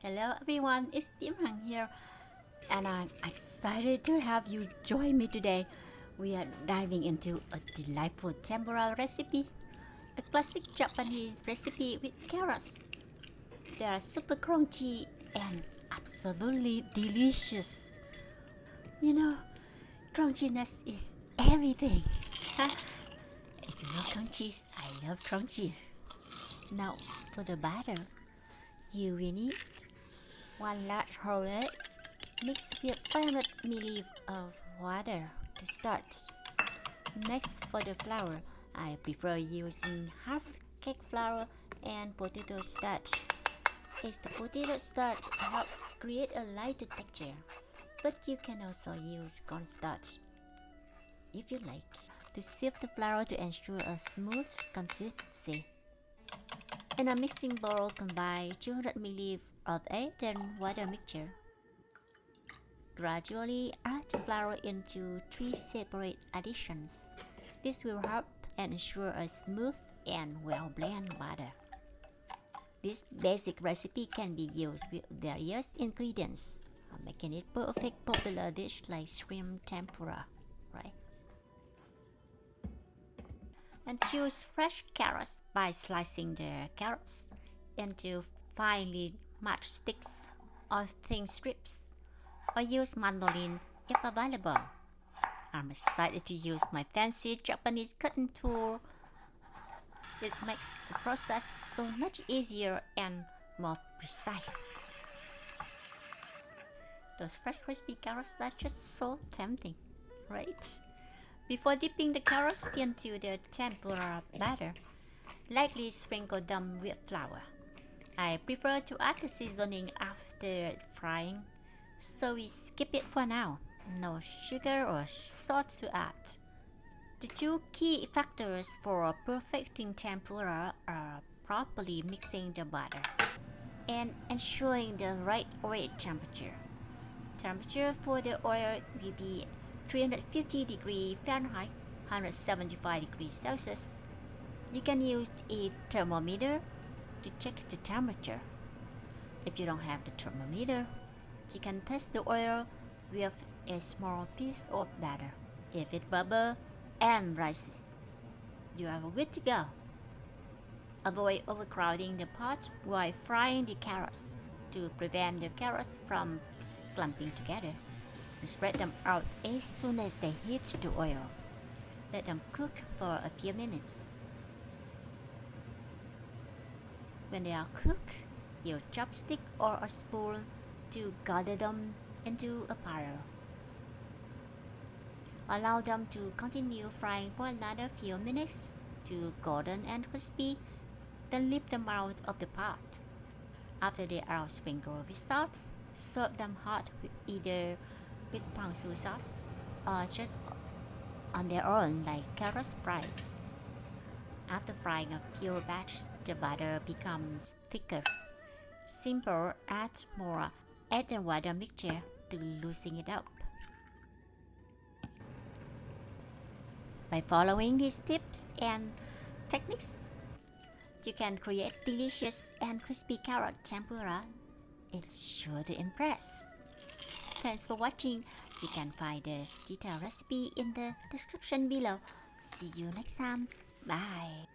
Hello everyone, it's Tim here, and I'm excited to have you join me today. We are diving into a delightful tempura recipe, a classic Japanese recipe with carrots. They are super crunchy and absolutely delicious. You know, crunchiness is everything. If you love crunchies, I love crunchy. Now for the batter, you will need 1 large whole egg mixed with 500 ml of water to start. Next, for the flour, I prefer using half cake flour and potato starch. As the potato starch helps create a lighter texture, but you can also use cornstarch if you like to sift the flour to ensure a smooth consistency. In a mixing bowl, combine 200 ml of egg and water mixture. Gradually add the flour into 3 separate additions. This will help and ensure a smooth and well-blended batter. This basic recipe can be used with various ingredients, making it perfect popular dish like shrimp tempura, right? And choose fresh carrots by slicing the carrots into finely matched sticks or thin strips, or use mandolin if available. I'm excited to use my fancy Japanese cutting tool. It makes the process so much easier and more precise. Those fresh crispy carrots are just so tempting, right? Before dipping the carrots into the tempura batter, lightly sprinkle them with flour. I prefer to add the seasoning after frying, so we skip it for now. No sugar or salt to add. The 2 key factors for perfecting tempura are properly mixing the batter and ensuring the right oil temperature. Temperature for the oil will be 350 degrees Fahrenheit, 175 degrees Celsius. You can use a thermometer to check the temperature. If you don't have the thermometer, you can test the oil with a small piece of batter. If it bubbles and rises, you are good to go. Avoid overcrowding the pot while frying the carrots to prevent the carrots from clumping together. Spread them out as soon as they hit the oil. Let them cook for a few minutes. When they are cooked, use a chopstick or a spoon to gather them into a pile. Allow them to continue frying for another few minutes to golden and crispy, then lift them out of the pot. After they are sprinkled with salt, serve them hot with either with ponzu sauce or just on their own like carrot fries. After frying a few batches, the batter becomes thicker. Simple, add more egg and water mixture to loosen it up. By following these tips and techniques, you can create delicious and crispy carrot tempura. It's sure to impress. Thanks for watching. You can find the detailed recipe in the description below. See you next time. Bye.